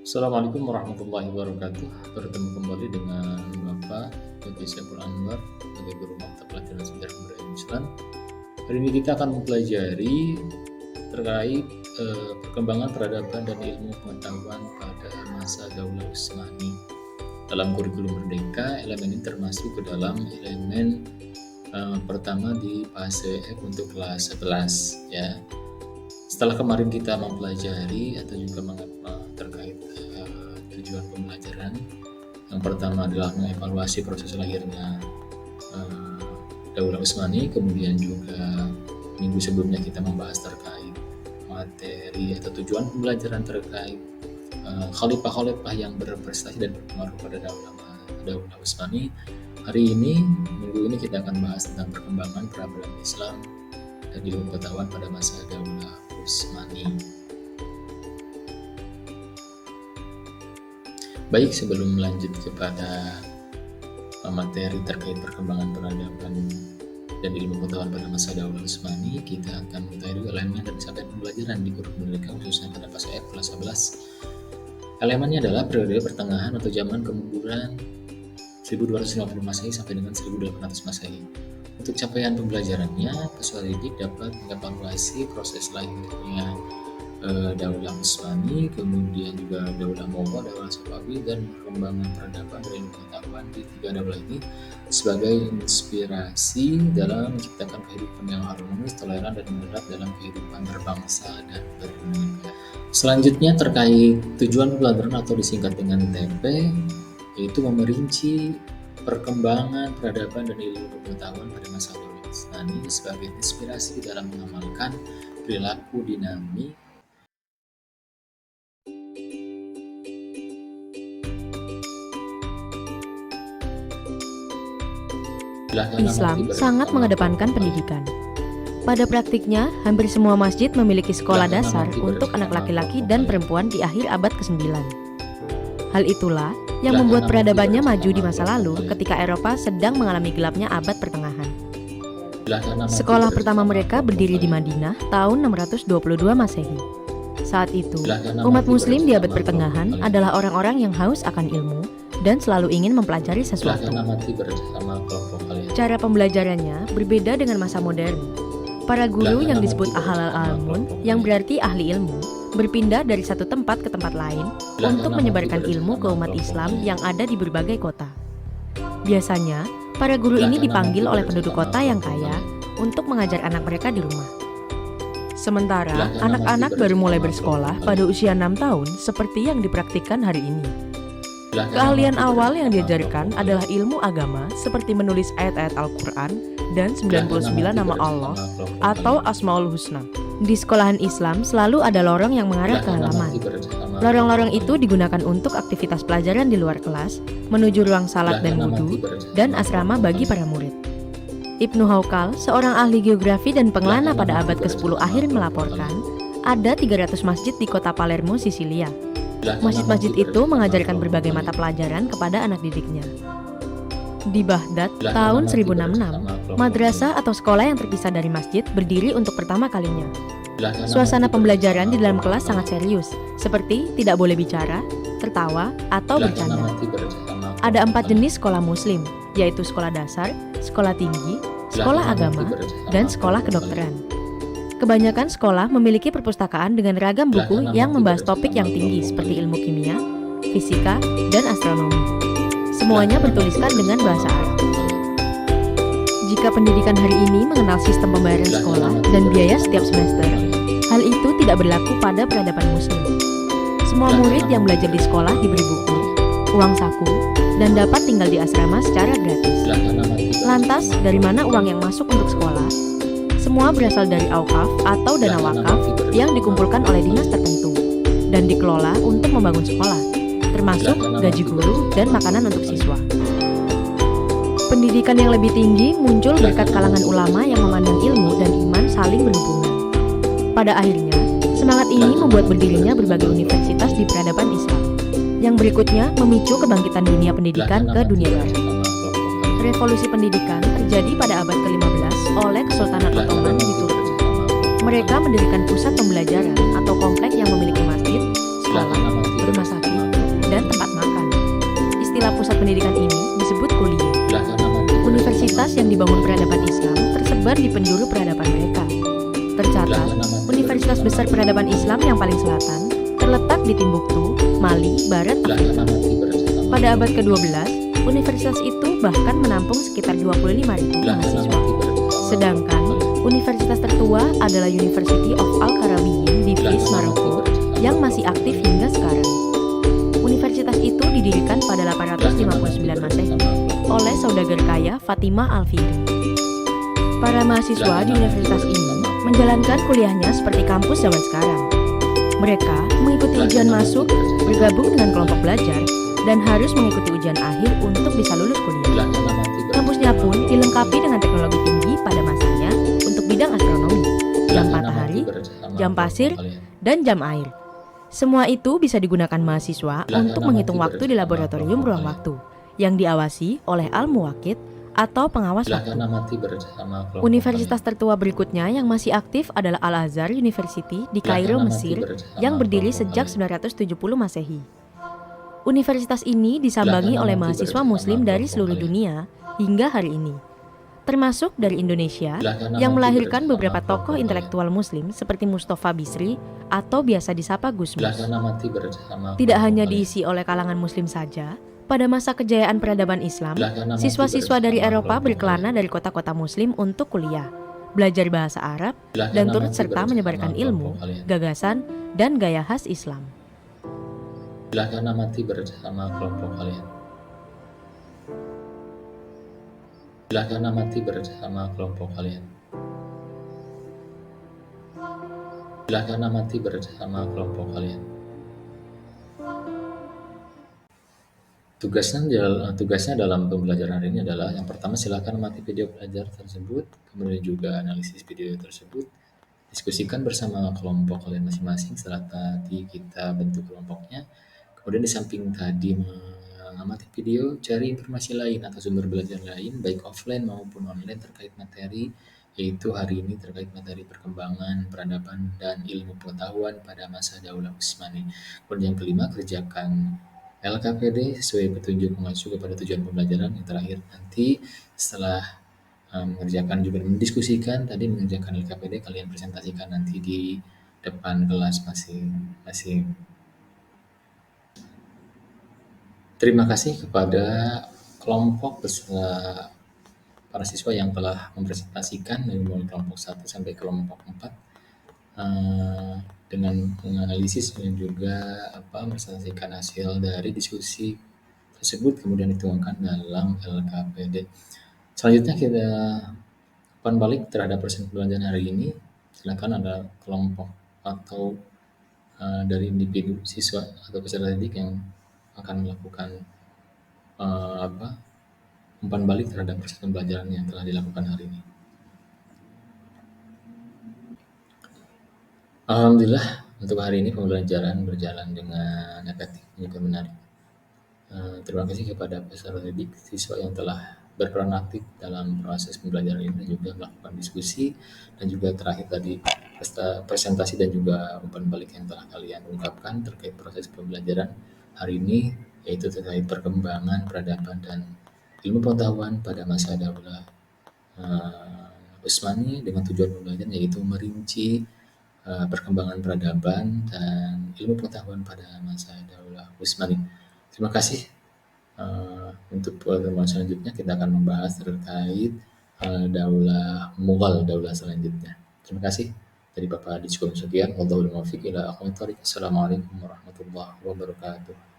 Assalamualaikum warahmatullahi wabarakatuh. Bertemu kembali dengan Bapak Dr. Saiful Anwar sebagai guru mata pelajaran sejarah budaya Islam. Hari ini kita akan mempelajari terkait perkembangan peradaban dan ilmu pengetahuan pada masa Daulah Utsmani. Dalam kurikulum Merdeka, elemen ini termasuk ke dalam elemen pertama di fase F untuk kelas 11 ya. Setelah kemarin kita mempelajari atau juga terkait tujuan pembelajaran, yang pertama adalah mengevaluasi proses lahirnya Daulah Utsmani, kemudian juga minggu sebelumnya kita membahas terkait materi atau tujuan pembelajaran terkait khalifah-khalifah yang berprestasi dan berpengaruh pada Daulah Utsmani. Hari ini, minggu ini kita akan bahas tentang perkembangan peradaban Islam dan ilmu pengetahuan pada masa Daulah Utsmani. Baik, sebelum melanjut kepada materi terkait perkembangan peradaban dan ilmu pengetahuan pada masa Daulah Utsmani, kita akan mengetahui elemen dan capaian pembelajaran di kurikulum Merdeka khususnya pada fase F kelas 11. Elemennya adalah periode pertengahan atau zaman kemunduran 1250 Masehi sampai dengan 1800 Masehi. Untuk capaian pembelajarannya, peserta didik dapat mengevaluasi proses lahirnya Daulah Utsmani, kemudian juga Daulah Mogol, Daulah Safawi, dan perkembangan peradaban dan ilmu pengetahuan di tiga daulah ini sebagai inspirasi dalam menciptakan kehidupan yang harmonis, toleran, dan moderat dalam kehidupan berbangsa dan bernegara. Selanjutnya terkait tujuan pembelajaran atau disingkat dengan TP, yaitu memerinci perkembangan peradaban dan ilmu pengetahuan pada masa Daulah Utsmani sebagai inspirasi dalam mengamalkan perilaku dinamik Islam sangat mengedepankan pendidikan. Pada praktiknya, hampir semua masjid memiliki sekolah dasar untuk anak laki-laki dan perempuan di akhir abad ke-9. Hal itulah yang membuat peradabannya maju di masa lalu ketika Eropa sedang mengalami gelapnya abad pertengahan. Sekolah pertama mereka berdiri di Madinah tahun 622 Masehi. Saat itu, umat muslim di abad pertengahan adalah orang-orang yang haus akan ilmu dan selalu ingin mempelajari sesuatu. Cara pembelajarannya berbeda dengan masa modern. Para guru yang disebut ahlal almun, yang berarti ahli ilmu, berpindah dari satu tempat ke tempat lain untuk menyebarkan ilmu ke umat Islam yang ada di berbagai kota. Biasanya, para guru ini dipanggil oleh penduduk kota yang kaya untuk mengajar anak mereka di rumah. Sementara, anak-anak baru mulai bersekolah pada usia 6 tahun seperti yang dipraktikkan hari ini. Keahlian awal yang diajarkan adalah ilmu agama seperti menulis ayat-ayat Al-Quran dan 99 nama Allah atau Asmaul Husna. Di sekolahan Islam selalu ada lorong yang mengarah ke halaman. Lorong-lorong itu digunakan untuk aktivitas pelajaran di luar kelas, menuju ruang salat dan wudhu, dan asrama bagi para murid. Ibnu Haukal, seorang ahli geografi dan pengelana pada abad ke-10 akhir melaporkan, ada 300 masjid di kota Palermo, Sisilia. Masjid-masjid itu mengajarkan berbagai mata pelajaran kepada anak didiknya. Di Baghdad, tahun 1066, madrasah atau sekolah yang terpisah dari masjid berdiri untuk pertama kalinya. Suasana pembelajaran di dalam kelas sangat serius, seperti tidak boleh bicara, tertawa, atau bercanda. Ada 4 jenis sekolah muslim, yaitu sekolah dasar, sekolah tinggi, sekolah agama, dan sekolah kedokteran. Kebanyakan sekolah memiliki perpustakaan dengan ragam buku yang membahas topik yang tinggi seperti ilmu kimia, fisika, dan astronomi. Semuanya bertuliskan dengan bahasa Arab. Jika pendidikan hari ini mengenal sistem pembayaran sekolah dan biaya setiap semester, hal itu tidak berlaku pada peradaban muslim. Semua murid yang belajar di sekolah diberi buku, uang saku, dan dapat tinggal di asrama secara gratis. Lantas, dari mana uang yang masuk untuk sekolah? Semua berasal dari aukaf atau dana wakaf yang dikumpulkan oleh dinas tertentu dan dikelola untuk membangun sekolah, termasuk gaji guru dan makanan untuk siswa. Pendidikan yang lebih tinggi muncul berkat kalangan ulama yang memandang ilmu dan iman saling berhubungan. Pada akhirnya, semangat ini membuat berdirinya berbagai universitas di peradaban Islam. Yang berikutnya memicu kebangkitan dunia pendidikan ke dunia baru. Revolusi pendidikan terjadi pada abad ke-15 oleh Kesultanan Ottoman di Turki. Mereka mendirikan pusat pembelajaran atau komplek yang memiliki masjid, sekolah, rumah sakit, dibangun peradaban Islam tersebar di penjuru peradaban mereka. Tercatat, Universitas Besar Peradaban Islam yang paling selatan terletak di Timbuktu, Mali, Barat Afrika. Pada abad ke-12, universitas itu bahkan menampung sekitar 25.000 mahasiswa. Sedangkan universitas tertua adalah University of Al-Qarawiyyin di Fez, Maroko, yang masih aktif hingga sekarang. Universitas itu didirikan pada 859 Masehi oleh saudagar kaya Fatimah Al-Fihri. Para mahasiswa di universitas ini menjalankan kuliahnya seperti kampus zaman sekarang. Mereka mengikuti ujian masuk, bergabung dengan kelompok belajar, dan harus mengikuti ujian akhir untuk bisa lulus kuliah. Kampusnya pun dilengkapi dengan teknologi tinggi pada masanya untuk bidang astronomi, jam matahari, jam pasir, dan jam air. Semua itu bisa digunakan mahasiswa untuk menghitung waktu di laboratorium ruang waktu yang diawasi oleh Al-Muwaqit atau pengawas waktu. Universitas tertua berikutnya yang masih aktif adalah Al-Azhar University di Kairo, Mesir, yang berdiri sejak 970 Masehi. Universitas ini disambangi oleh mahasiswa muslim dari seluruh dunia hingga hari ini, termasuk dari Indonesia, yang melahirkan beberapa tokoh intelektual muslim seperti Mustafa Bisri atau biasa disapa Gus Mus. Tidak hanya diisi oleh kalangan muslim saja, pada masa kejayaan peradaban Islam, siswa-siswa dari Eropa berkelana dari kota-kota muslim untuk kuliah, belajar bahasa Arab, dan turut serta menyebarkan ilmu, gagasan, dan gaya khas Islam. Silakan amati bersama kelompok kalian. Silakan amati bersama kelompok kalian. Silakan amati bersama kelompok kalian. Tugasnya dalam pembelajaran hari ini adalah yang pertama, silakan amati video belajar tersebut, kemudian juga analisis video tersebut, diskusikan bersama kelompok kalian masing-masing setelah tadi kita bentuk kelompoknya. Kemudian di samping tadi mengamati video, cari informasi lain atau sumber belajar lain baik offline maupun online terkait materi, yaitu hari ini terkait materi perkembangan peradaban dan ilmu pengetahuan pada masa Daulah Utsmani. Kemudian yang kelima, kerjakan LKPD sesuai petunjuk mengacu kepada tujuan pembelajaran. Yang terakhir nanti setelah mengerjakan juga mendiskusikan tadi, mengerjakan LKPD, kalian presentasikan nanti di depan kelas masing-masing. Terima kasih kepada kelompok beserta para siswa yang telah mempresentasikan dari mulai kelompok 1 sampai kelompok 4 dengan menganalisis dan juga mempresentasikan hasil dari diskusi tersebut, kemudian dituangkan dalam LKPD. Selanjutnya kita umpan balik terhadap proses pembelajaran hari ini. Silakan ada kelompok atau dari individu siswa atau peserta didik yang akan melakukan umpan balik terhadap proses pembelajaran yang telah dilakukan hari ini. Alhamdulillah, untuk hari ini pembelajaran berjalan dengan efektif juga menarik. Terima kasih kepada peserta didik siswa yang telah berperan aktif dalam proses pembelajaran ini dan juga melakukan diskusi, dan juga terakhir tadi presentasi dan juga umpan balik yang telah kalian ungkapkan terkait proses pembelajaran hari ini, yaitu terkait perkembangan peradaban dan ilmu pengetahuan pada masa Daulah Utsmani, dengan tujuan pembelajaran yaitu merinci perkembangan peradaban dan ilmu pengetahuan pada masa Daulah Utsmani. Terima kasih. Untuk pertemuan selanjutnya kita akan membahas terkait Daulah Mughal, daulah selanjutnya. Terima kasih. Dari Bapak Adi, cukup sekian. Wallahul muwaffiq ila aqwamit thoriq. Assalamualaikum warahmatullahi wabarakatuh.